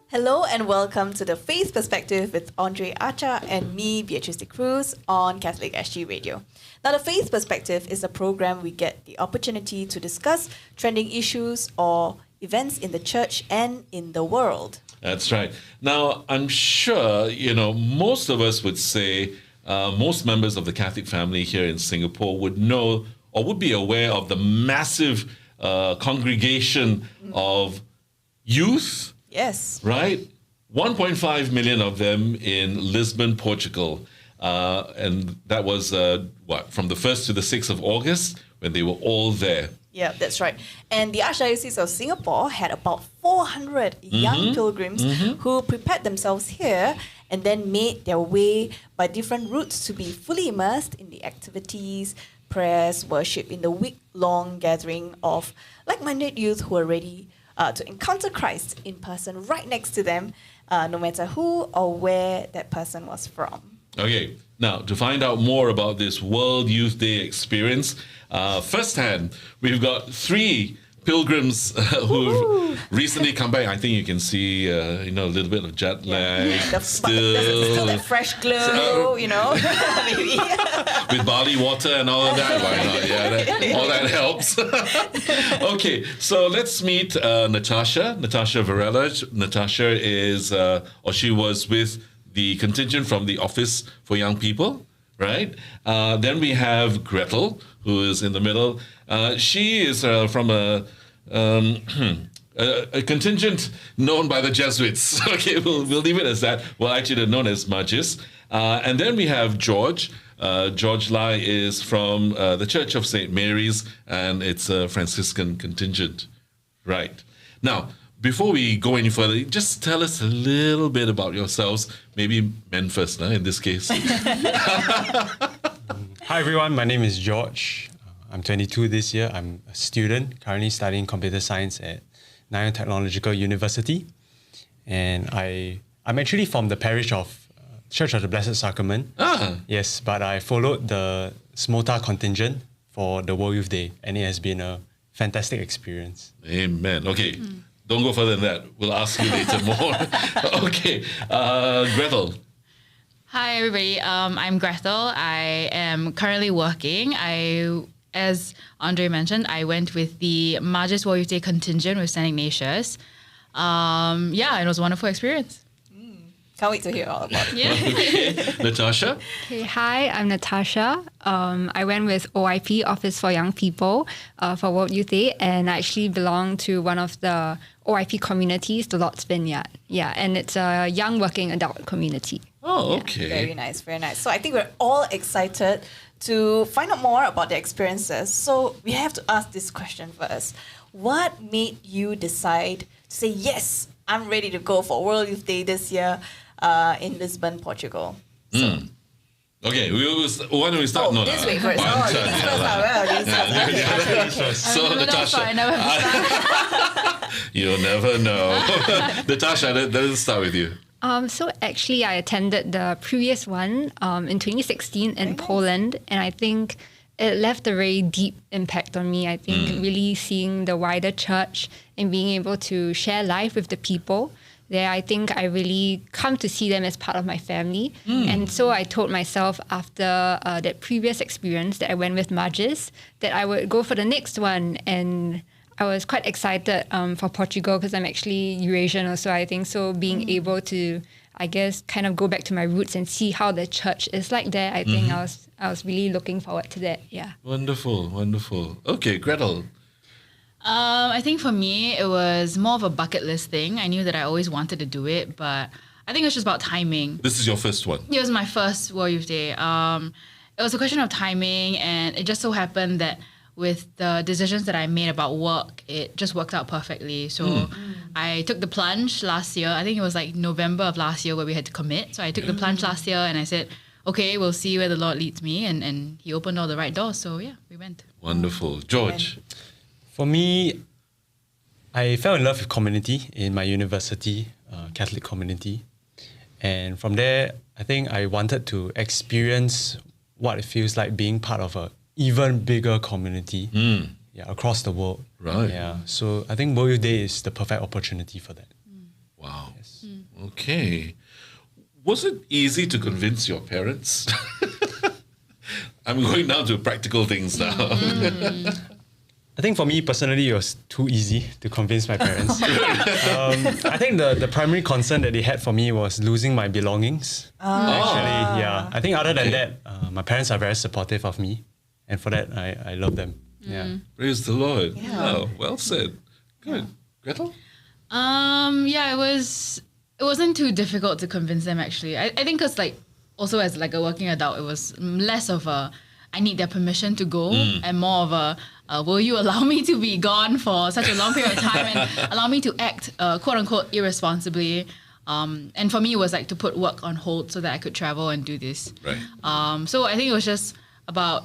Hello and welcome to the Faith Perspective with Andre Acha and me, Beatrice de Cruz, on Catholic SG Radio. Now, the Faith Perspective is a program we get the opportunity to discuss trending issues or events in the church and in the world. That's right. Now, I'm sure, most of us would say, most members of the Catholic family here in Singapore would know or would be aware of the massive congregation of youth. Yes. Right? 1.5 million of them in Lisbon, Portugal. And that was, from the 1st to the 6th of August when they were all there. Yeah, that's right. And the Archdiocese of Singapore had about 400 young pilgrims who prepared themselves here and then made their way by different routes to be fully immersed in the activities, prayers, worship in the week-long gathering of like-minded youth who are ready to encounter Christ in person right next to them, no matter who or where that person was from. Okay, now to find out more about this World Youth Day experience, firsthand, we've got 3 pilgrims who've recently come back. I think you can see, a little bit of jet lag. Still that fresh glow, maybe. With barley water and all of that, why not? Yeah, all that helps. Okay, so let's meet Natasha Varella. Natasha is, she was with the contingent from the Office for Young People, right? Then we have Gretel, who is in the middle. She is from a contingent known by the Jesuits. Okay, we'll leave it as that. Well, actually, they're known as MAGIS. And then we have George. George Lai is from the Church of St. Mary's, and it's a Franciscan contingent. Right. Now, before we go any further, just tell us a little bit about yourselves. Maybe men first, in this case. Hi, everyone. My name is George. I'm 22 this year. I'm a student currently studying computer science at Nanyang Technological University. And I'm actually from the parish of Church of the Blessed Sacrament. Yes, but I followed the SMOTA contingent for the World Youth Day, and it has been a fantastic experience. Amen. Okay, don't go further than that. We'll ask you later more. Okay, Gretel. Hi, everybody. I'm Gretel. I am currently working. As Andre mentioned, I went with the MAGIS World Youth Day contingent with St. Ignatius. It was a wonderful experience. Can't wait to hear all about it. Yeah. Okay. Natasha? Okay, hi, I'm Natasha. I went with OIP, Office for Young People, for World Youth Day, and I actually belong to one of the OIP communities, the Lord's Vineyard. Yeah, and it's a young working adult community. Oh, okay. Very nice, very nice. So I think we're all excited to find out more about the experiences. So we have to ask this question first. What made you decide to say, yes, I'm ready to go for World Youth Day this year in Lisbon, Portugal? So. Okay, why don't we start? This way first. Ladies first. So, Natasha. You'll never know. Natasha, let's start with you. So actually, I attended the previous one in 2016 in Poland, and I think it left a very deep impact on me. I think really seeing the wider church and being able to share life with the people there, I think I really come to see them as part of my family. And so I told myself after that previous experience that I went with MAGIS that I would go for the next one. And I was quite excited for Portugal because I'm actually Eurasian also, I think. So being able to, I guess, kind of go back to my roots and see how the church is like there, I think I was really looking forward to that. Yeah. Wonderful, wonderful. Okay, Gretel. I think for me, it was more of a bucket list thing. I knew that I always wanted to do it, but I think it was just about timing. This is your first one? It was my first World Youth Day. It was a question of timing, and it just so happened that with the decisions that I made about work, it just worked out perfectly. So I took the plunge last year. I think it was like November of last year where we had to commit. So I took the plunge last year and I said, okay, we'll see where the Lord leads me. And he opened all the right doors. So yeah, we went. Wonderful. George? For me, I fell in love with community in my university, Catholic community. And from there, I think I wanted to experience what it feels like being part of a even bigger community across the world. Right. Yeah. So I think World Youth Day is the perfect opportunity for that. Wow. Yes. Yes. Okay. Was it easy to convince your parents? I'm going down to practical things now. I think for me personally, it was too easy to convince my parents. I think the primary concern that they had for me was losing my belongings. Actually, yeah. I think other than that, my parents are very supportive of me, and for that, I love them. Yeah. Praise the Lord. Yeah. Oh, well said. Good. Gretel? It wasn't too difficult to convince them actually. I think because like also as like a working adult, it was less of a I need their permission to go and more of a will you allow me to be gone for such a long period of time and allow me to act quote unquote irresponsibly. And for me it was like to put work on hold so that I could travel and do this. Right. So I think it was just about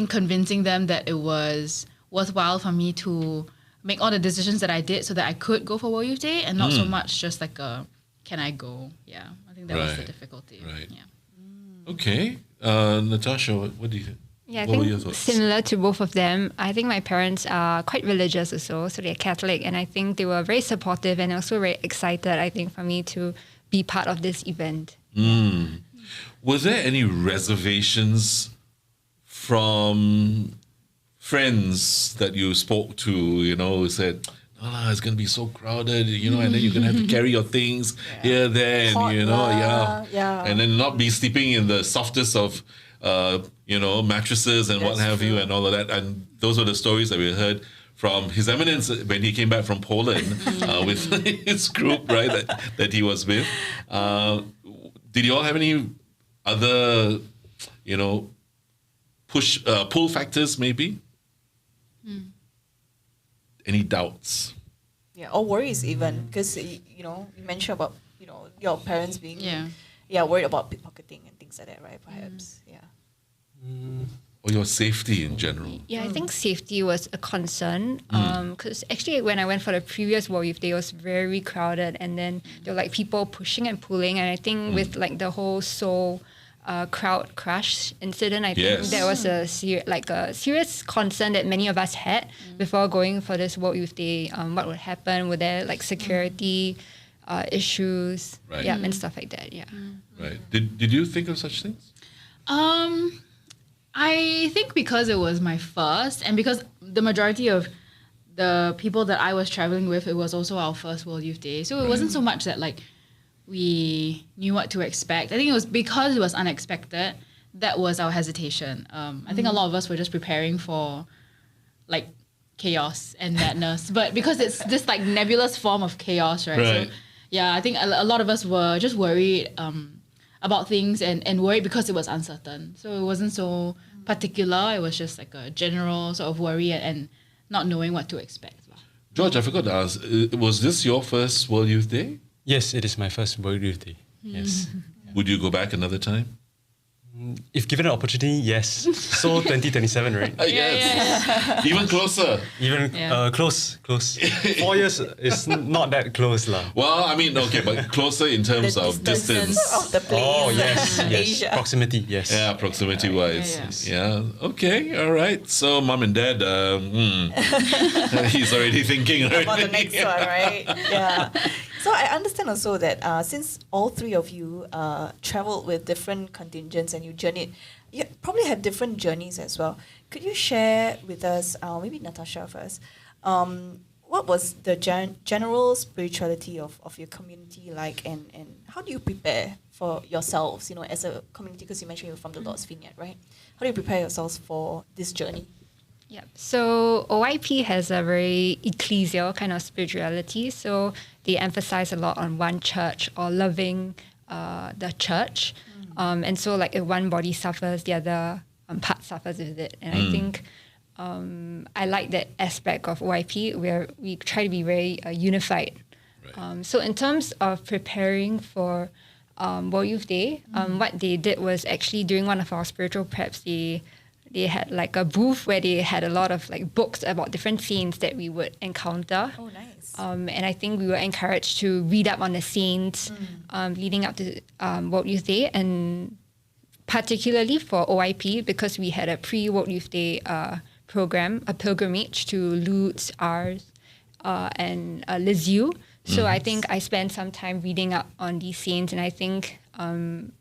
convincing them that it was worthwhile for me to make all the decisions that I did so that I could go for World Youth Day and not so much just like can I go? Yeah, I think that was the difficulty. Right. Yeah. Okay. Natasha, what do you think? Yeah, I What were your think thoughts? similar to both of them. I think my parents are quite religious also, so they're Catholic, and I think they were very supportive and also very excited, I think, for me to be part of this event. Were there any reservations from friends that you spoke to, who said, it's going to be so crowded, and then you're going to have to carry your things here, there, and, Hot lah, and then not be sleeping in the softest of, mattresses and what That's have you true. and all of that. And those were the stories that we heard from His Eminence when he came back from Poland with his group, right, that he was with. Did you all have any other, pull factors maybe? Any doubts? Yeah, or worries even, because you mentioned about your parents being worried about pickpocketing and things like that, right? Perhaps, Or your safety in general? Yeah, I think safety was a concern because actually when I went for the previous World Youth Day, it was very crowded, and then there were like people pushing and pulling, and I think with like the whole Seoul crowd crash incident, I think that was a serious concern that many of us had before going for this World Youth Day. What would happen? Were there like security issues? Right. Yeah, and stuff like that. Yeah. Right. Did you think of such things? I think because it was my first, and because the majority of the people that I was traveling with, it was also our first World Youth Day. So it wasn't so much that like we knew what to expect. I think it was because it was unexpected that was our hesitation. I think a lot of us were just preparing for like chaos and madness, but because it's this like nebulous form of chaos, right? Right. So yeah, I think a lot of us were just worried about things and worried because it was uncertain. So it wasn't so particular. It was just like a general sort of worry and not knowing what to expect. George, I forgot to ask, was this your first World Youth Day? Yes, it is my first World Youth Day. Yes. Would you go back another time? If given an opportunity, yes. So 2027, right? Yes. Even closer. Even close. 4 years is not that close, lah. Well, I mean, okay, but closer in terms of distance. of the place. Oh yes, Asia. proximity, yes. Yeah, proximity wise. Yeah. Okay. All right. So, mom and dad, he's already thinking already. About the next one, right? Yeah. So I understand also that since all three of you traveled with different contingents and you journeyed, you probably have different journeys as well. Could you share with us, maybe Natasha first, what was the general spirituality of your community like, and how do you prepare for yourselves, as a community, because you mentioned you're from the Lord's Vineyard, right? How do you prepare yourselves for this journey? Yep. So OYP has a very ecclesial kind of spirituality. So they emphasize a lot on one church or loving the church. And so like if one body suffers, the other part suffers with it. And I think I like that aspect of OYP where we try to be very unified. Right. So in terms of preparing for World Youth Day, what they did was actually during one of our spiritual preps, they had like a booth where they had a lot of like books about different saints that we would encounter. Oh, nice. And I think we were encouraged to read up on the saints leading up to World Youth Day, and particularly for OIP because we had a pre-World Youth Day program, a pilgrimage to Lourdes, Ars, and Lisieux. So I think I spent some time reading up on these saints, and I think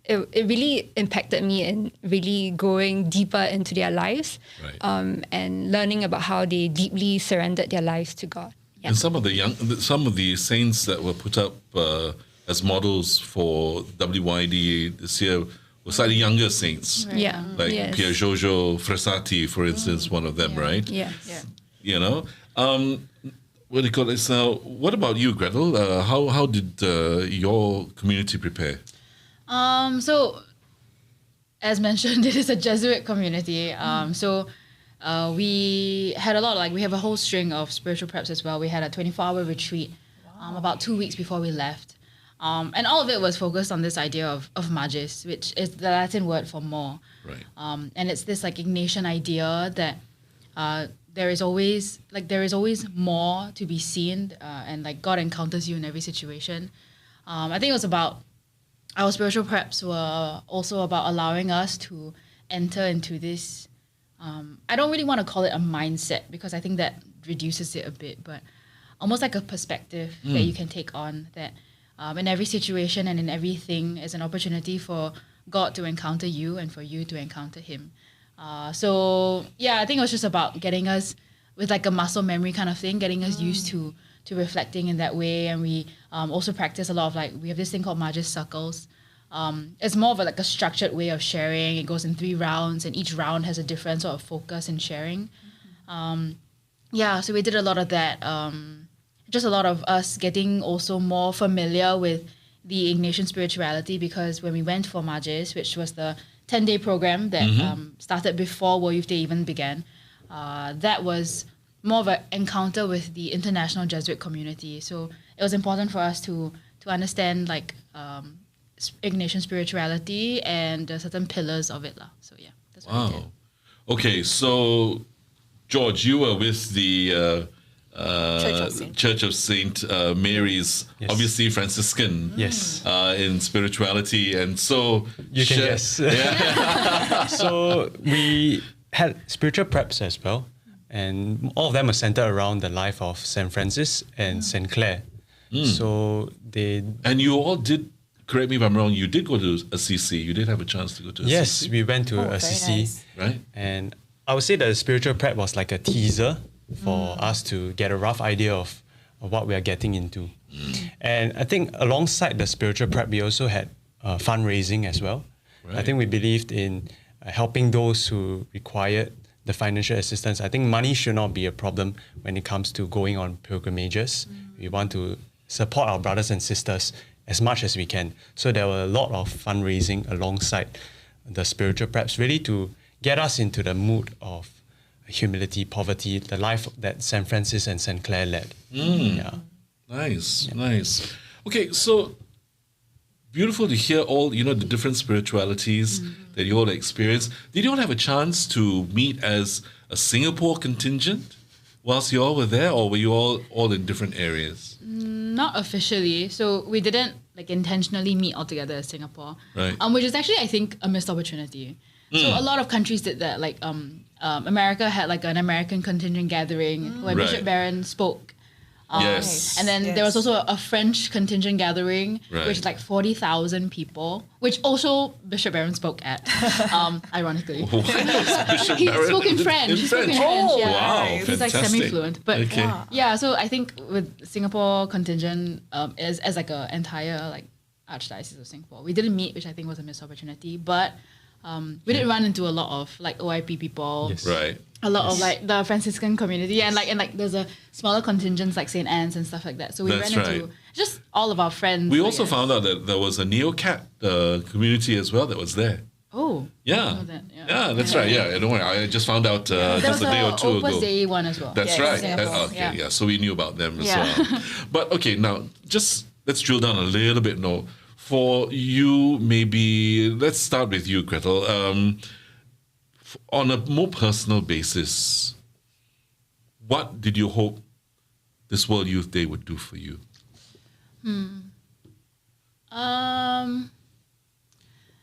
it really impacted me in really going deeper into their lives, Right. and learning about how they deeply surrendered their lives to God. Yeah. And some of the saints that were put up as models for WYD this year were slightly younger saints, Yeah. like Yes. Pier Giorgio Frassati, for instance, one of them, right? Yes. Yeah. You know, what do you call it? Now, what about you, Gretel? How did your community prepare? So, as mentioned, it is a Jesuit community. We had a lot, like we have a whole string of spiritual preps as well. We had a 24-hour retreat about 2 weeks before we left. And all of it was focused on this idea of MAGIS, which is the Latin word for more. Right. And it's this like Ignatian idea that there is always more to be seen, and like God encounters you in every situation. I think it was about our spiritual preps were also about allowing us to enter into this. I don't really want to call it a mindset because I think that reduces it a bit, but almost like a perspective that you can take on that in every situation and in everything is an opportunity for God to encounter you and for you to encounter Him. I think it was just about getting us with like a muscle memory kind of thing, getting us used to reflecting in that way. And we also practice a lot of like, we have this thing called MAGIS circles. It's more of a structured way of sharing. It goes in 3 rounds and each round has a different sort of focus in sharing. So we did a lot of that. Just a lot of us getting also more familiar with the Ignatian spirituality, because when we went for MAGIS, which was the 10-day program that started before World Youth Day even began, that was more of an encounter with the international Jesuit community. So it was important for us to understand like Ignatian spirituality and certain pillars of it. So yeah, that's what we did. Wow. Okay, so George, you were with the Church of Saint Mary's, Yes. obviously Franciscan, Yes. in spirituality, and so You can guess. Yeah. So we had spiritual preps as well, and all of them were centered around the life of Saint Francis and Saint Clare. So they And you all did. Correct me if I'm wrong. You did go to Assisi. You did have a chance to go to Assisi. yes, we went to very Assisi, nice. Right. and I would say that the spiritual prep was like a teaser for us to get a rough idea of what we are getting into. And I think alongside the spiritual prep, we also had fundraising as well. I Right. think we believed in helping those who required the financial assistance. I think money should not be a problem when it comes to going on pilgrimages. We want to support our brothers and sisters as much as we can. So there were a lot of fundraising alongside the spiritual preps, really to get us into the mood of humility, poverty, the life that St. Francis and St. Clare led. Yeah. Nice. Okay, so beautiful to hear all, the different spiritualities that you all experienced. Did you all have a chance to meet as a Singapore contingent whilst you all were there, or were you all in different areas? Not officially. So we didn't like intentionally meet all together as Singapore. Right. Which is actually, I think, a missed opportunity. So a lot of countries did that. Like America had like an American contingent gathering where Right. Bishop Barron spoke. Yes. And then there was also a French contingent gathering, Right. which is like 40,000 people, which also Bishop Barron spoke at, ironically. Bishop He Barrett spoke in French. He spoke in French, yeah. Wow, He's like fantastic. semi-fluent. But Okay. yeah, so I think with Singapore contingent as like an entire like Archdiocese of Singapore, we didn't meet, which I think was a missed opportunity. But we did run into a lot of like OIP people, Yes. Right. a lot of like the Franciscan community, and like there's a smaller contingents like St. Anne's and stuff like that. So we That's ran into right. just all of our friends. We I also guess. found out that there was a Neocat community as well that was there. Oh, Yeah. know that, yeah. Yeah, that's right. Yeah, don't worry. I just found out there just was a day or two Opus ago. Dei one as well. That's Yeah, right. Singapore, Okay, yeah. so we knew about them as Yeah. well. But okay, now just let's drill down a little bit more. For you, maybe let's start with you, Gretel. On a more personal basis, what did you hope this World Youth Day would do for you?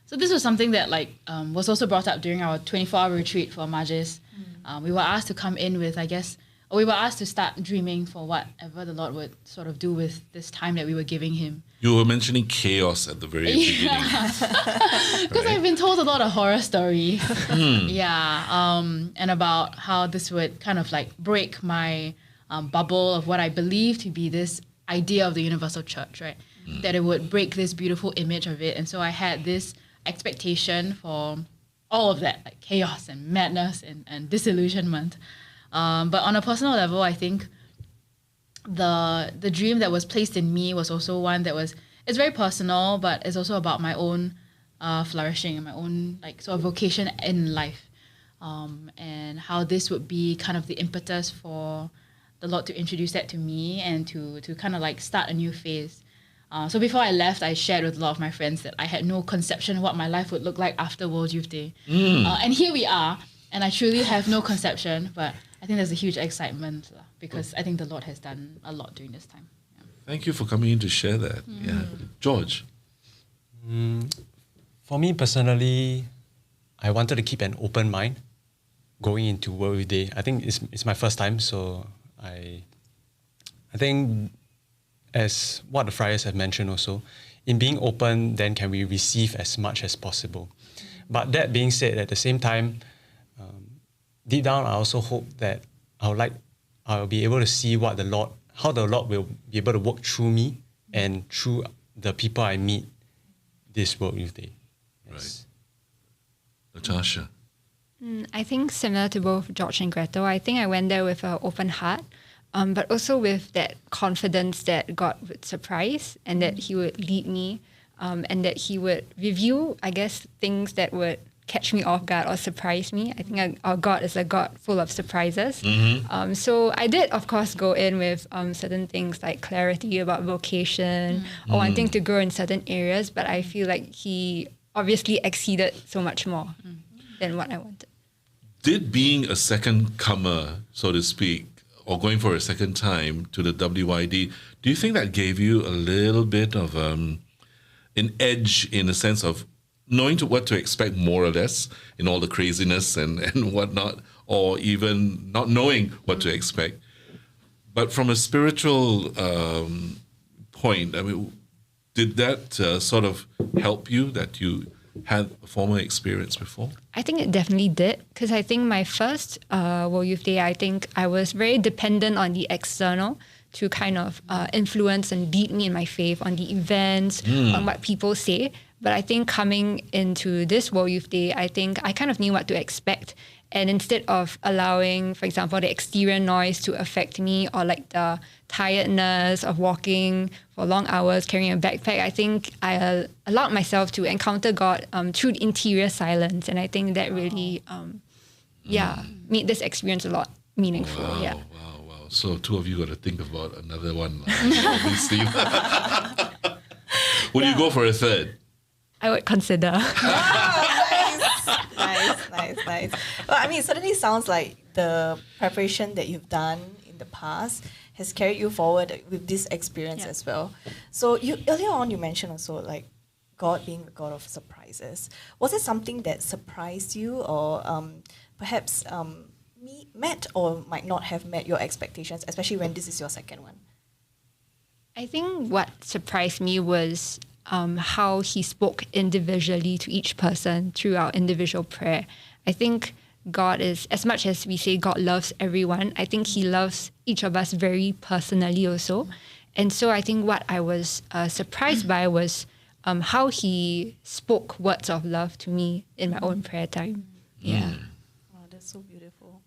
So this was something that was also brought up during our 24-hour retreat for MAGIS. We were asked to come in with, I guess, we were asked to start dreaming for whatever the Lord would sort of do with this time that we were giving Him. You were mentioning chaos at the very beginning. Because I've been told a lot of horror stories. And about how this would kind of like break my bubble of what I believe to be this idea of the universal church, right? That it would break this beautiful image of it. And so I had this expectation for all of that, like chaos and madness and disillusionment. But on a personal level, I think the dream that was placed in me was also one that it's very personal, but it's also about my own flourishing and my own like sort of vocation in life, and how this would be kind of the impetus for the Lord to introduce that to me and to kind of like start a new phase. So before I left, I shared with a lot of my friends that I had no conception of what my life would look like after World Youth Day. And here we are, and I truly have no conception, but I think there's a huge excitement because I think the Lord has done a lot during this time. Yeah. Thank you for coming in to share that. Yeah, George. For me personally, I wanted to keep an open mind going into World Youth Day. I think it's my first time, so I think as what the friars have mentioned also, in being open, then can we receive as much as possible. But that being said, at the same time, deep down, I also hope that I'll be able to see how the Lord will be able to work through me and through the people I meet this World Youth Day. Yes. Right. Natasha. I think similar to both George and Gretel, I think I went there with an open heart, but also with that confidence that God would surprise and that He would lead me, and that He would reveal, I guess, things that would catch me off guard or surprise me. I think our God is a God full of surprises. So I did, of course, go in with certain things like clarity about vocation or wanting to grow in certain areas, but I feel like He obviously exceeded so much more than what I wanted. Did being a second comer, so to speak, or going for a second time to the WYD, do you think that gave you a little bit of an edge in the sense of knowing what to expect more or less in all the craziness and whatnot, or even not knowing what to expect? But from a spiritual point, I mean, did that sort of help you that you had a former experience before? I think it definitely did, because I think my first World Youth Day, I think I was very dependent on the external to kind of influence and lead me in my faith, on the events, on what people say. But I think coming into this World Youth Day, I think I kind of knew what to expect. And instead of allowing, for example, the exterior noise to affect me, or like the tiredness of walking for long hours, carrying a backpack, I think I allowed myself to encounter God through the interior silence. And I think that really, made this experience a lot meaningful. Wow. So two of you got to think about another one, obviously. Would you go for a third? I would consider. Nice. Well, I mean, it certainly sounds like the preparation that you've done in the past has carried you forward with this experience as well. So earlier on you mentioned also like God being a God of surprises. Was it something that surprised you, or perhaps met or might not have met your expectations, especially when this is your second one? I think what surprised me was how He spoke individually to each person through our individual prayer. I think God is, as much as we say God loves everyone, I think He loves each of us very personally also. And so I think what I was surprised by was how He spoke words of love to me in my own prayer time. Yeah. Oh, that's so beautiful.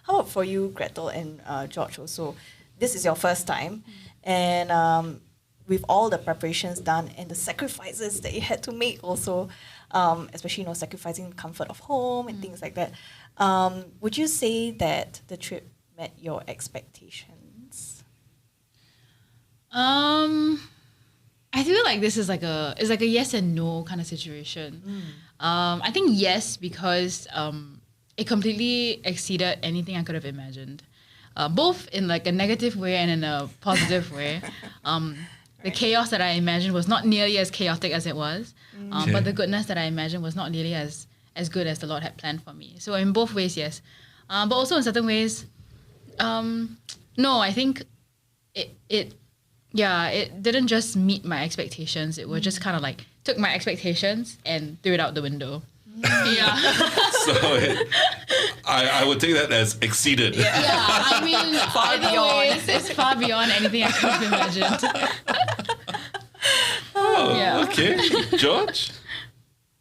How about for you, Gretel and George also? This is your first time, and with all the preparations done and the sacrifices that you had to make also, especially sacrificing the comfort of home and things like that, would you say that the trip met your expectations? I feel like this is like a yes and no kind of situation. I think yes, because it completely exceeded anything I could have imagined, both in like a negative way and in a positive way. The chaos that I imagined was not nearly as chaotic as it was, but the goodness that I imagined was not nearly as good as the Lord had planned for me. So in both ways, yes. But also in certain ways, No, I think it didn't just meet my expectations. It was just kind of like took my expectations and threw it out the window. Yeah. So I would take that as exceeded. Yeah, I mean, Far either beyond. ways, it's far beyond anything I could have imagined. Yeah. Okay, George.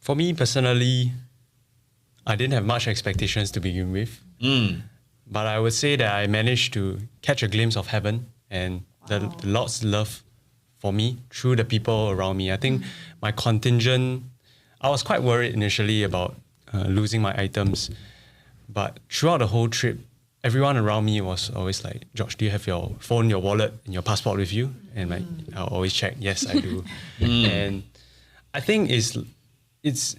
For me personally, I didn't have much expectations to begin with. But I would say that I managed to catch a glimpse of heaven and the Lord's love for me through the people around me. I think my contingent, I was quite worried initially about losing my items. But throughout the whole trip, everyone around me was always like, George, do you have your phone, your wallet, and your passport with you? And like, I'll always check, yes, I do. And I think it's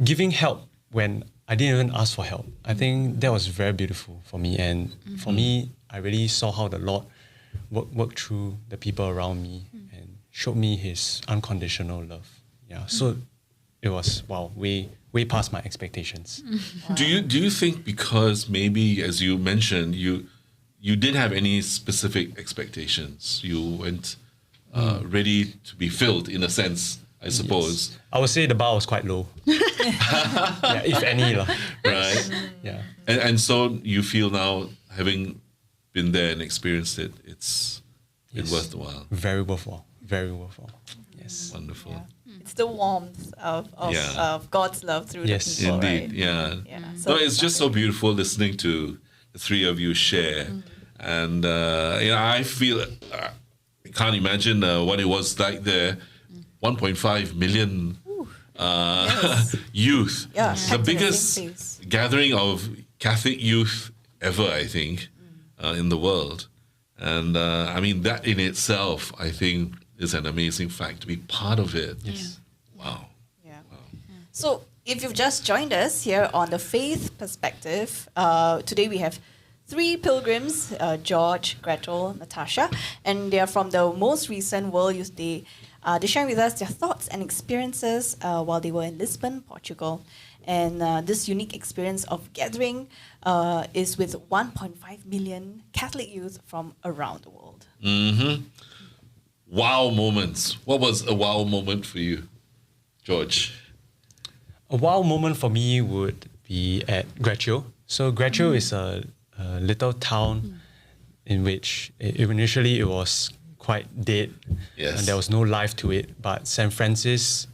giving help when I didn't even ask for help. I think that was very beautiful for me. And for me, I really saw how the Lord worked through the people around me and showed me his unconditional love. Yeah. So it was, wow, way past my expectations. Do you think because maybe, as you mentioned, you didn't have any specific expectations, you went ready to be filled in a sense, I suppose. Yes. I would say the bar was quite low. Yeah, if any. Right? Yeah. And so you feel now, having been there and experienced it, it's been Yes. worth the while. Very worthwhile. Very worthwhile. Yes. Wonderful. It's the warmth of God's love through Yes. the people, Indeed, right? yeah. Yeah. No, it's just so beautiful listening to the three of you share. And, I feel, I can't imagine what it was like there. 1.5 million youth. Yeah, The packed in the biggest same place. gathering of Catholic youth ever, I think, in the world. And I mean, that in itself, I think, is an amazing fact to be part of it. Yes. Wow. Yeah. So, if you've just joined us here on the Faith Perspective, today we have three pilgrims, George, Gretel, Natasha, and they are from the most recent World Youth Day. They're sharing with us their thoughts and experiences while they were in Lisbon, Portugal. And this unique experience of gathering is with 1.5 million Catholic youth from around the world. Wow moments. What was a wow moment for you, George? A wow moment for me would be at Gretel. So Gretel is a little town in which initially it was quite dead. Yes. And there was no life to it. But St. Francis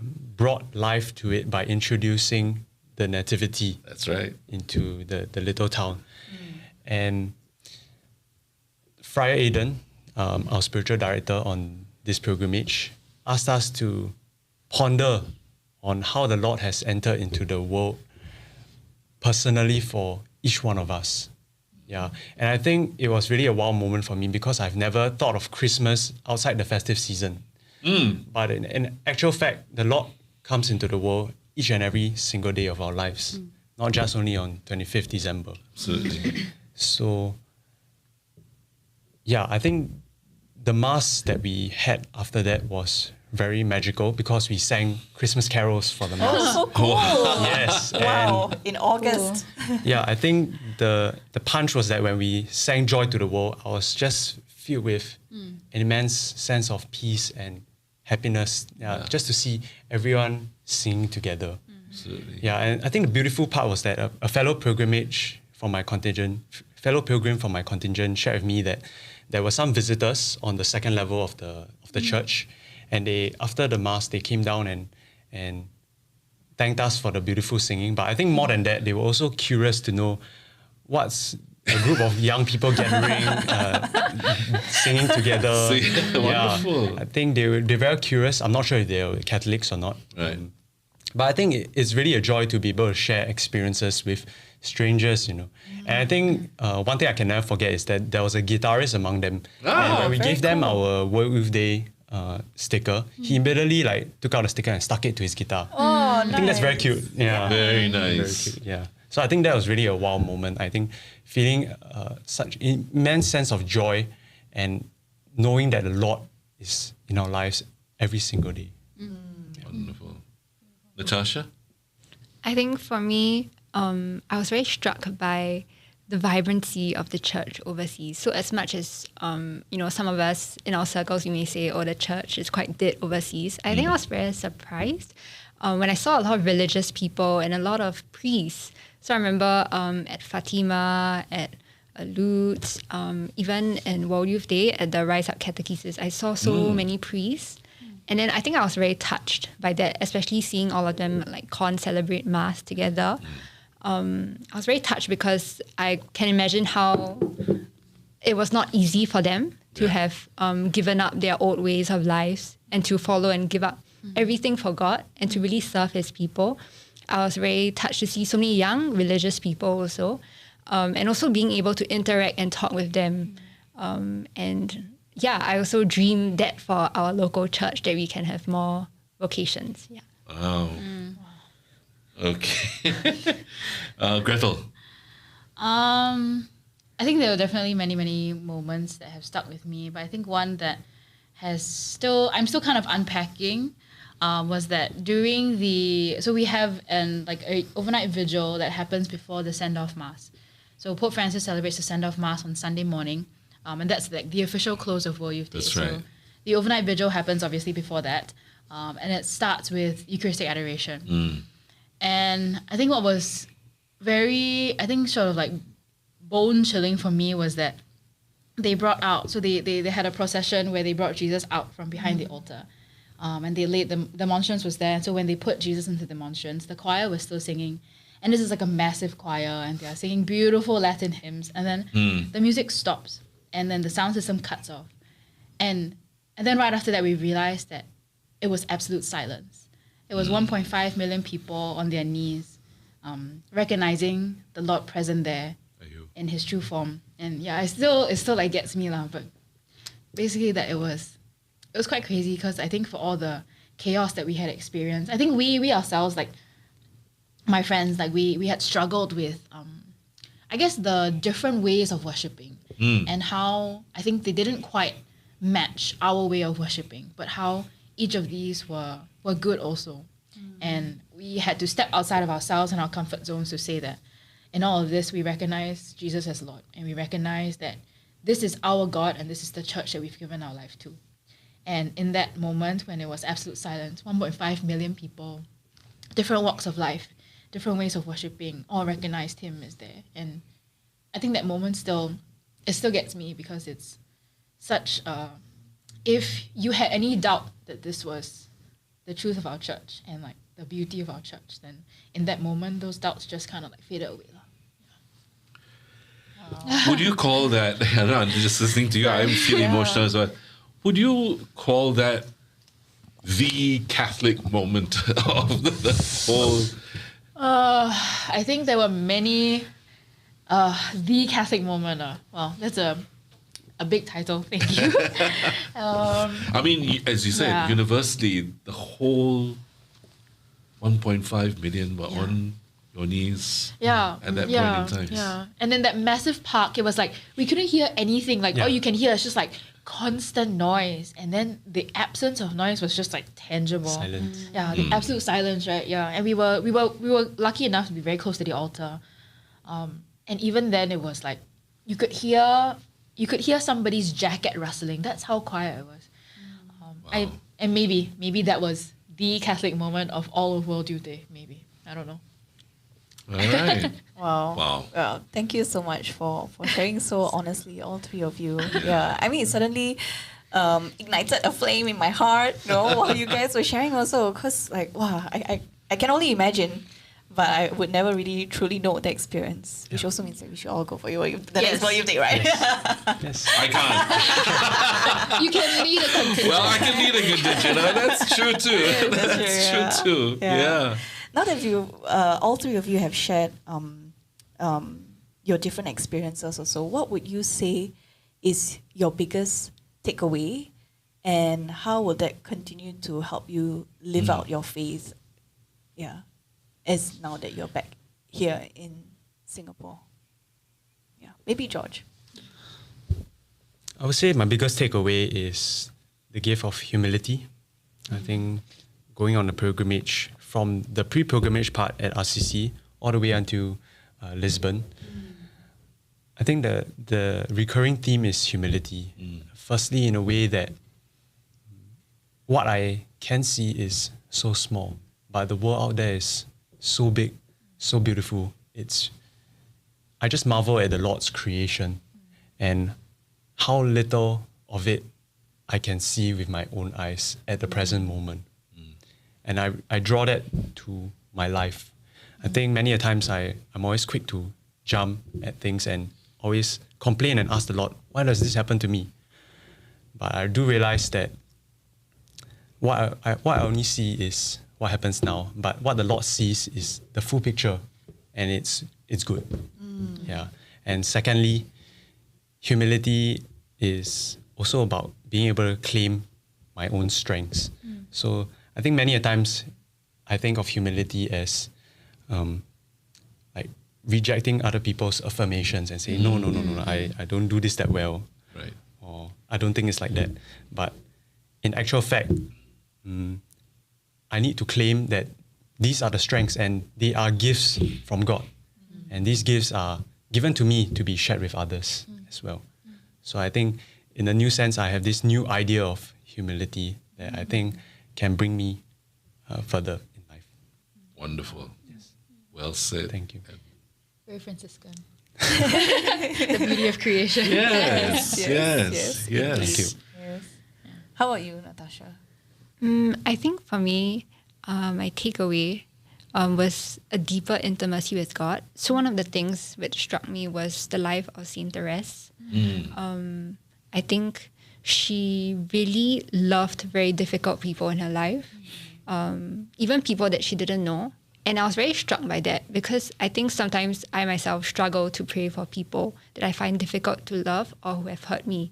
brought life to it by introducing the Nativity That's right. into the little town. And Friar Aidan, our spiritual director on this pilgrimage, asked us to ponder on how the Lord has entered into the world personally for each one of us. Yeah, and I think it was really a wow moment for me because I've never thought of Christmas outside the festive season. But in actual fact, the Lord comes into the world each and every single day of our lives, not just only on 25th December. Absolutely. So, yeah, I think the Mass that we had after that was very magical because we sang Christmas carols for the Mass. Oh, so cool. Yes. Wow, in August. Yeah, I think the punch was that when we sang Joy to the World, I was just filled with an immense sense of peace and happiness. Yeah, just to see everyone singing together. Absolutely. Yeah, and I think the beautiful part was that a fellow pilgrim from my contingent shared with me that there were some visitors on the second level of the church, and they after the Mass they came down and thanked us for the beautiful singing. But I think more than that, they were also curious to know what's a group of young people gathering, singing together. Wonderful. I think they're very curious. I'm not sure if they're Catholics or not. Right. But I think it's really a joy to be able to share experiences with strangers, And I think one thing I can never forget is that there was a guitarist among them. And when we very gave them cool. our World Youth Day sticker, he immediately took out the sticker and stuck it to his guitar. Oh, I think that's very cute. Yeah. Very Very nice. cute. Yeah. So I think that was really a wow moment. I think feeling such immense sense of joy and knowing that the Lord is in our lives every single day. Wonderful. Natasha? I think for me, I was very struck by the vibrancy of the church overseas. So as much as, some of us in our circles, you may say, oh, the church is quite dead overseas. I think I was very surprised when I saw a lot of religious people and a lot of priests. So I remember at Fatima, at Lutz, even in World Youth Day at the Rise Up Catechesis, I saw so many priests. And then I think I was very touched by that, especially seeing all of them celebrate Mass together. I was very touched because I can imagine how it was not easy for them to have given up their old ways of lives and to follow and give up everything for God and to really serve His people. I was very touched to see so many young religious people also, and also being able to interact and talk with them. I also dream that for our local church that we can have more vocations. Yeah. Wow. Okay. Gretel. I think there were definitely many, many moments that have stuck with me, but I think one that I'm still kind of unpacking, was that during so we have an overnight vigil that happens before the send-off Mass. So Pope Francis celebrates the send-off Mass on Sunday morning, and that's the official close of World Youth Day. That's right. So the overnight vigil happens obviously before that, and it starts with Eucharistic adoration. And I think what was sort of bone-chilling for me was that they brought out, so they had a procession where they brought Jesus out from behind the altar. And they laid, the monstrance was there. And so when they put Jesus into the monstrance, the choir was still singing. And this is a massive choir, and they are singing beautiful Latin hymns. And then the music stops, and then the sound system cuts off. And then right after that, we realized that it was absolute silence. It was 1.5 million people on their knees, recognizing the Lord present there in His true form. And it still gets me lah. But basically, that it was quite crazy, because I think for all the chaos that we had experienced, I think we ourselves, my friends, we had struggled with, I guess, the different ways of worshiping, and how I think they didn't quite match our way of worshiping, but how each of these were good also. And we had to step outside of ourselves and our comfort zones to say that in all of this, we recognize Jesus as Lord, and we recognize that this is our God and this is the church that we've given our life to. And in that moment, when it was absolute silence, 1.5 million people, different walks of life, different ways of worshiping, all recognized Him as there. And I think that moment still gets me, because it's such if you had any doubt that this was the truth of our church and the beauty of our church, then in that moment, those doubts just kind of faded away. Would you call that, I don't know, I'm just listening to you, I'm feeling emotional as well. Would you call that the Catholic moment of the whole? I think there were many, the Catholic moment. Well, that's a big title, thank you. I mean, as you said, universally, the whole 1.5 million were on your knees at that point in time. Yeah. And then that massive park, it was we couldn't hear anything. All you can hear is just constant noise. And then the absence of noise was just tangible. Silence. Yeah, the absolute silence, right? Yeah. And we were lucky enough to be very close to the altar. And even then it was you could hear somebody's jacket rustling. That's how quiet it was. Wow. And maybe that was the Catholic moment of all of World Youth Day. Maybe, I don't know. All right. Wow. Well, thank you so much for sharing so honestly, all three of you. Yeah, I mean, it suddenly ignited a flame in my heart, while you guys were sharing also, because wow, I can only imagine, but I would never really truly know the experience, which also means that we should all go for the next World Youth Day, right? Yes. I can't. You can lead a contingent. Well, I can lead a contingent. That's true too. That's true too. Yeah. Now that all three of you have shared your different experiences also, what would you say is your biggest takeaway, and how will that continue to help you live out your faith? Yeah, as now that you're back here in Singapore. Yeah, maybe George. I would say my biggest takeaway is the gift of humility. I think going on a pilgrimage, from the pre-pilgrimage part at RCC all the way until Lisbon, I think the recurring theme is humility. Firstly, in a way that what I can see is so small, but the world out there is so big, so beautiful. I just marvel at the Lord's creation and how little of it I can see with my own eyes at the present moment. And I draw that to my life. I think many a times I'm always quick to jump at things and always complain and ask the Lord, why does this happen to me? But I do realize that what I only see is what happens now, but what the Lord sees is the full picture, and it's good. Yeah. And secondly, humility is also about being able to claim my own strengths. So I think many a times I think of humility as like rejecting other people's affirmations and saying, no, I don't do this that well. Right. Or I don't think it's like that. But in actual fact, I need to claim that these are the strengths and they are gifts from God. And these gifts are given to me to be shared with others as well. So I think in a new sense, I have this new idea of humility that I think can bring me further in life. Wonderful. Well said. Thank you. Very Franciscan. The beauty of creation. Yes. Yes. Thank you. Yes. How about you, Natasha? I think for me, my takeaway was a deeper intimacy with God. So one of the things which struck me was the life of Saint Therese. I think she really loved very difficult people in her life, even people that she didn't know. And I was very struck by that because I think sometimes I myself struggle to pray for people that I find difficult to love or who have hurt me.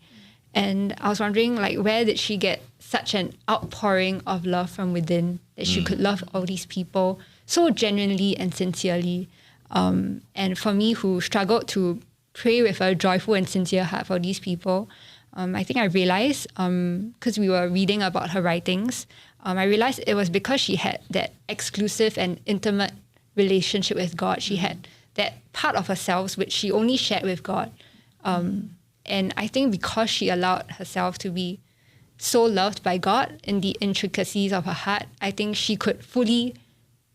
And I was wondering, like, where did she get such an outpouring of love from within that she could love all these people so genuinely and sincerely? And for me, who struggled to pray with a joyful and sincere heart for these people, I think I realized, because we were reading about her writings, I realized it was because she had that exclusive and intimate relationship with God. She had that part of herself which she only shared with God. And I think because she allowed herself to be so loved by God in the intricacies of her heart, I think she could fully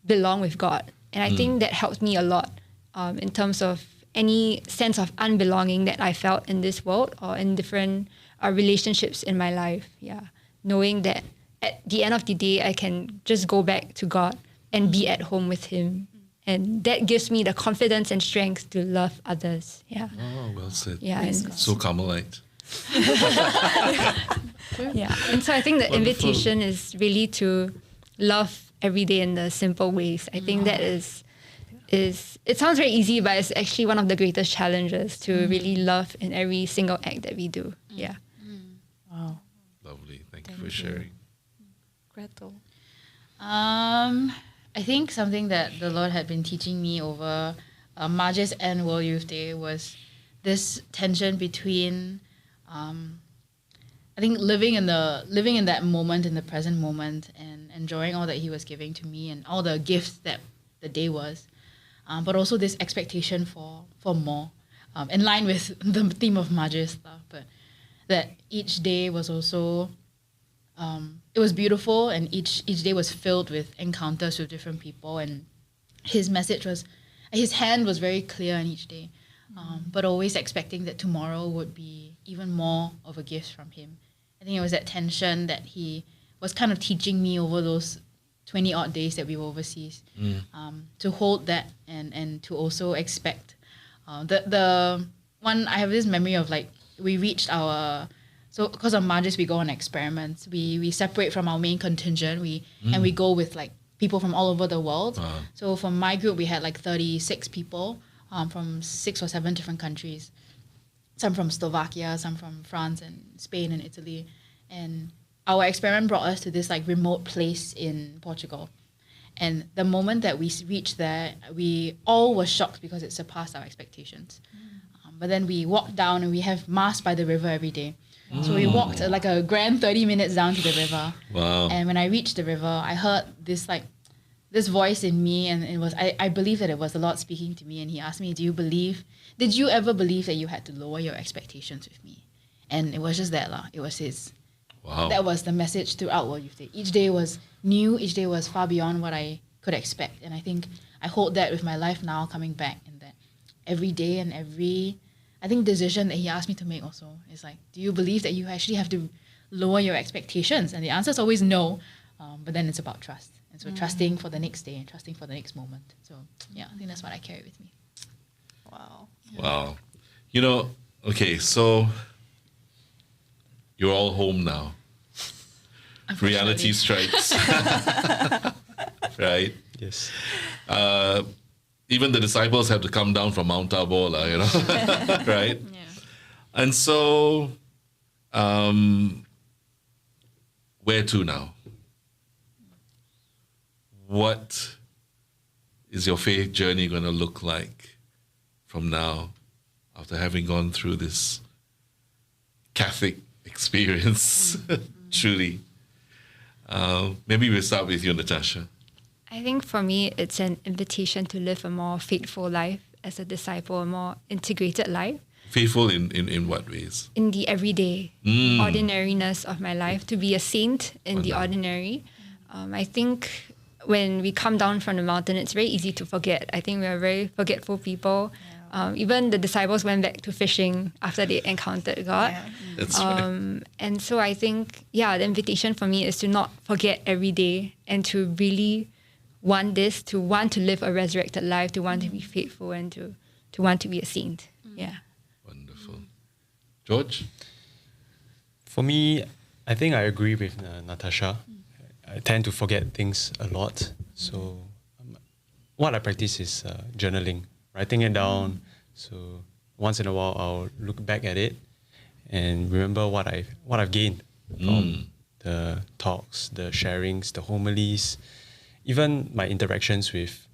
belong with God. And I think that helped me a lot in terms of any sense of unbelonging that I felt in this world or in different relationships in my life. Yeah, knowing that at the end of the day, I can just go back to God and be at home with Him. And that gives me the confidence and strength to love others. Yeah. Oh, well said. Yeah. And So Carmelite. yeah. And so I think the Wonderful. invitation is really to love every day in the simple ways. I think that is it sounds very easy, but it's actually one of the greatest challenges to really love in every single act that we do. Yeah. Wow. Lovely. Thank you for sharing. Gretel. I think something that the Lord had been teaching me over MAGIS and World Youth Day was this tension between, I think living in that moment, in the present moment, and enjoying all that He was giving to me and all the gifts that the day was, but also this expectation for more, in line with the theme of MAGIS stuff, but that each day was also. It was beautiful, and each day was filled with encounters with different people, and His hand was very clear in each day, but always expecting that tomorrow would be even more of a gift from Him. I think it was that tension that He was kind of teaching me over those 20 odd days that we were overseas, to hold that and to also expect. The one, I have this memory of, like, we reached our. So because of MAGIS, we go on experiments. We separate from our main contingent. And we go with, like, people from all over the world. So for my group, we had like 36 people from 6 or 7 different countries. Some from Slovakia, some from France and Spain and Italy. And our experiment brought us to this, like, remote place in Portugal. And the moment that we reached there, we all were shocked because it surpassed our expectations. But then we walked down, and we have mass by the river every day. So we walked like a grand 30 minutes down to the river. Wow. And when I reached the river, I heard this, like, this voice in me, and it was I believe that it was the Lord speaking to me, and He asked me, did you ever believe that you had to lower your expectations with me? And it was just that lah. It was His. Wow. That was the message throughout World Youth Day. Each day was new. Each day was far beyond what I could expect. And I think I hold that with my life now, coming back, and that every day and every, I think, decision that He asked me to make also is like, do you believe that you actually have to lower your expectations? And the answer is always no. But then it's about trust. And so trusting for the next day and trusting for the next moment. So yeah, I think that's what I carry with me. Wow. Wow. You know, okay, so you're all home now. Reality strikes. Right? Yes. Even the disciples have to come down from Mount Tabor, you know? Right? Yeah. And so, where to now? What is your faith journey going to look like from now, after having gone through this Catholic experience? Truly. Maybe we'll start with you, Natasha. I think for me, it's an invitation to live a more faithful life as a disciple, a more integrated life. Faithful in what ways? In the everyday ordinariness of my life, to be a saint in the ordinary. I think when we come down from the mountain, it's very easy to forget. I think we are very forgetful people. Even the disciples went back to fishing after they encountered God. Yeah. That's right. And so I think, the invitation for me is to not forget every day and to really want to want to live a resurrected life, to want to be faithful and to want to be a saint. Yeah. Wonderful. George? For me, I think I agree with Natasha. I tend to forget things a lot. So what I practice is journaling, writing it down. So once in a while, I'll look back at it and remember what I've gained from the talks, the sharings, the homilies, even my interactions with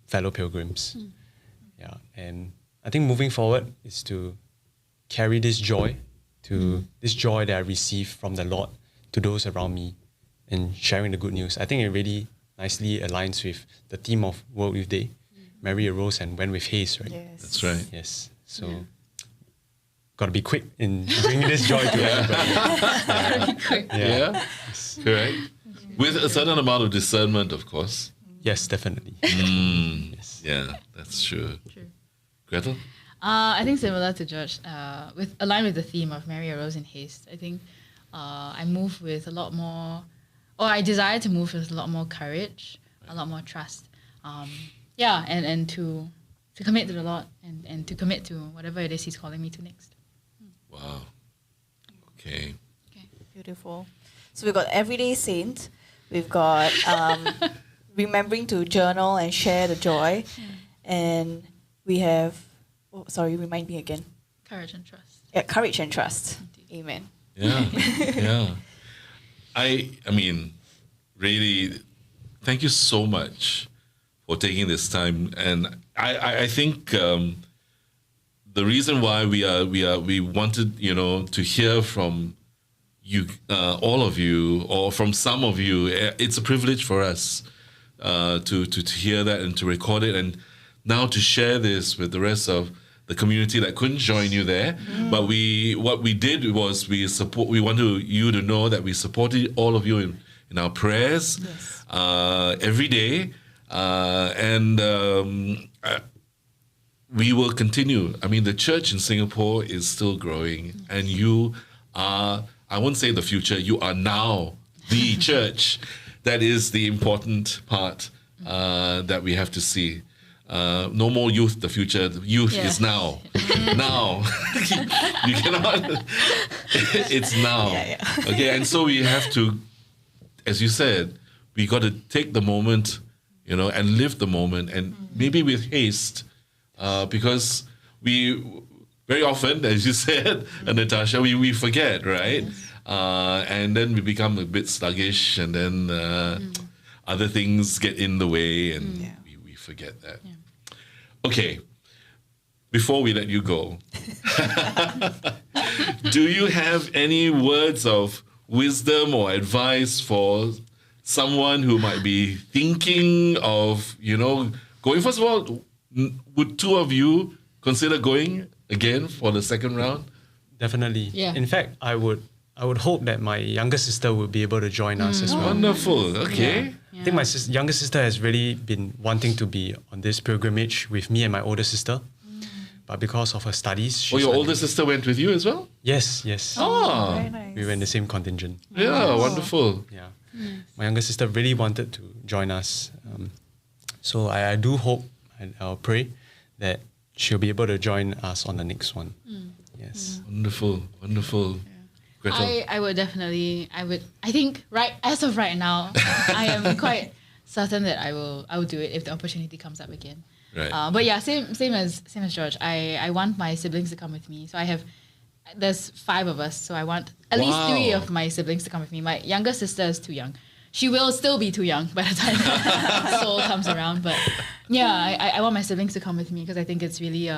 fellow pilgrims. Yeah, and I think moving forward is to carry this joy, that I receive from the Lord to those around me, and sharing the good news. I think it really nicely aligns with the theme of World Youth Day. Mary arose and went with haste, right? Yes. That's right. Yes. So, got to be quick in bringing this joy to everybody. Yeah. Correct. With a certain amount of discernment, of course. Yes, definitely. Yes. Yeah, that's true. Gretel? I think similar to George, aligned with the theme of Mary arose in haste. I think I move with a lot more, or I desire to move with a lot more courage, a lot more trust. And to commit to the Lord and to commit to whatever it is He's calling me to next. Wow. Okay. Beautiful. So we've got Everyday Saint. We've got remembering to journal and share the joy. And we have, remind me again. Courage and trust. Yeah, courage and trust. Indeed. Amen. Yeah. Yeah. I mean, really, thank you so much for taking this time. And I think the reason why we wanted, to hear from you, all of you, or from some of you, it's a privilege for us to hear that and to record it, and now to share this with the rest of the community that couldn't join you there. But what we did was we wanted you to know that we supported all of you in our prayers every day, and we will continue. I mean, the church in Singapore is still growing, and you are, I won't say the future, you are now the church. That is the important part that we have to see. No more youth, the future. The youth is now. Now. You cannot. It's now. Okay, and so we have to, as you said, we got to take the moment, and live the moment, and maybe with haste, because we very often, as you said, Natasha, we forget, right? And then we become a bit sluggish, and then other things get in the way, and we forget that. Yeah. Okay, before we let you go, do you have any words of wisdom or advice for someone who might be thinking of, going? First of all, would two of you consider going again for the second round? Definitely. Yeah. In fact, I would hope that my younger sister would be able to join us as well. Wonderful. Okay. I think my younger sister has really been wanting to be on this pilgrimage with me and my older sister. But because of her studies... Oh, your older sister went with you as well? Yes. Oh, Very nice. We were in the same contingent. yeah, wonderful. Yeah. My younger sister really wanted to join us. So I do hope and I'll pray that she'll be able to join us on the next one. Yes. Wonderful. Gretel? I would definitely. I think as of right now, I am quite certain that I will do it if the opportunity comes up again. Right. But yeah, same as George. I want my siblings to come with me. So there's 5 of us. So I want at least 3 of my siblings to come with me. My younger sister is too young. She will still be too young by the time Soul comes around. But yeah, I want my siblings to come with me because I think it's really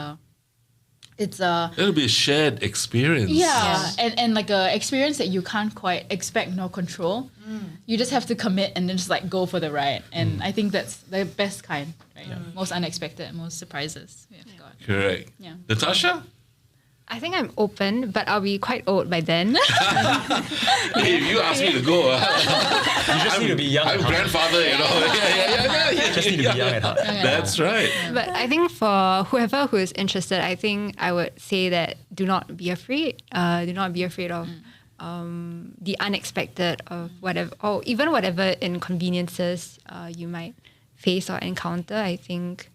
It'll be a shared experience. yeah, and like a experience that you can't quite expect nor control. You just have to commit and then just like go for the ride. And I think that's the best kind, right? Most unexpected, most surprises. Yeah, God. Correct. Yeah. Natasha? I think I'm open, but I'll be quite old by then. Hey, if you ask me to go, You just need to be young. I'm at heart. grandfather, Yeah. Just need to be young at heart. That's right. But I think for whoever who is interested, I think I would say that do not be afraid. Do not be afraid of the unexpected, of whatever, or even whatever inconveniences you might face or encounter. I think,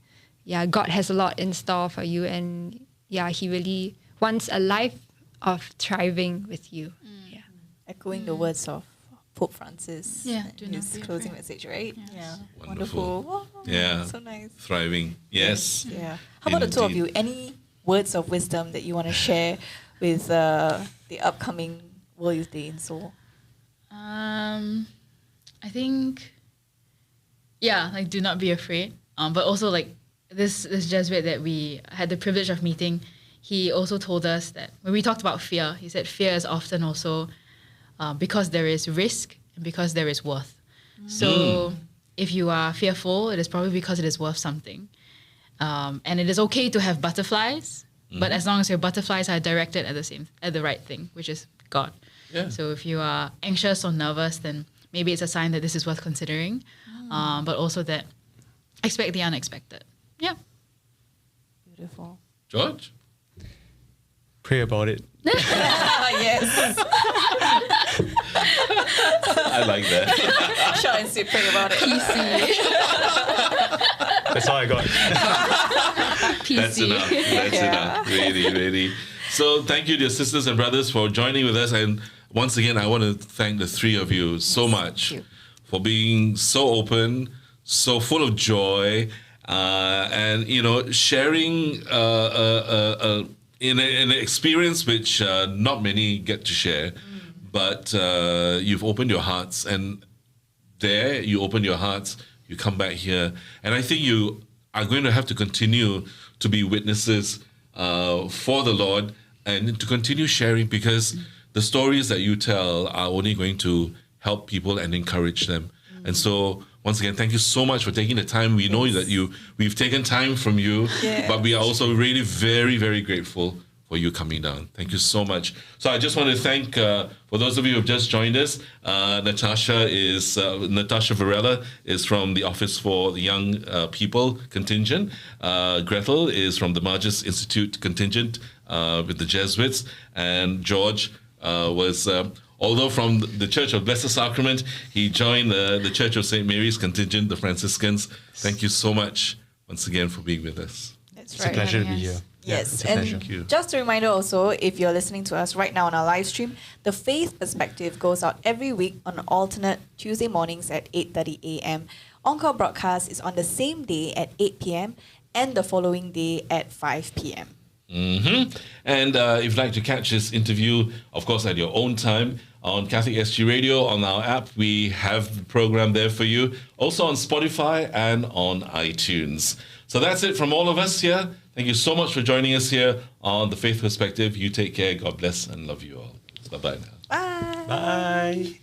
God has a lot in store for you, and He really wants a life of thriving with you. Echoing the words of Pope Francis. Yeah, in do not his be closing afraid. message, right? Yeah. Wonderful. Wow, Yeah. So nice. Thriving. Yes. Yeah. How about the two of Indeed. you? Any words of wisdom that you want to share with the upcoming World Youth Day in Seoul? I think, like do not be afraid. But also like this Jesuit that we had the privilege of meeting, he also told us that when we talked about fear, he said fear is often also because there is risk and because there is worth. So if you are fearful, it is probably because it is worth something. And it is okay to have butterflies, but as long as your butterflies are directed at the right thing, which is God. Yeah. So if you are anxious or nervous, then maybe it's a sign that this is worth considering. But also that expect the unexpected. Yeah. Beautiful. George? Pray about it. Yes. I like that. Short and sweet, pray about it. That's all I got. That's enough. That's enough. Really, really. So thank you, dear sisters and brothers, for joining with us. And once again, I want to thank the 3 of you so much for being so open, so full of joy, and sharing in an experience which not many get to share. But you've opened your hearts, and there you open your hearts, you come back here. And I think you are going to have to continue to be witnesses for the Lord and to continue sharing, because the stories that you tell are only going to help people and encourage them. And so, once again, thank you so much for taking the time. We know that we've taken time from you, but we are also really very, very grateful for you coming down. Thank you so much. So I just want to thank, for those of you who have just joined us, Natasha Varella is from the Office for the Young People contingent. Gretel is from the MAGIS Institute contingent with the Jesuits. And George was, although from the Church of Blessed Sacrament, he joined the Church of St. Mary's contingent, the Franciscans. Thank you so much once again for being with us. That's It's a pleasure to be here. Yes, it's a and pleasure. Thank you. just a reminder also, if you're listening to us right now on our live stream, the Faith Perspective goes out every week on alternate Tuesday mornings at 8:30 a.m. Encore broadcast is on the same day at 8 p.m. and the following day at 5 p.m. And if you'd like to catch this interview, of course, at your own time, on Catholic SG Radio, on our app, we have the program there for you. Also on Spotify and on iTunes. So that's it from all of us here. Thank you so much for joining us here on The Faith Perspective. You take care. God bless and love you all. Bye-bye now. Bye. Bye.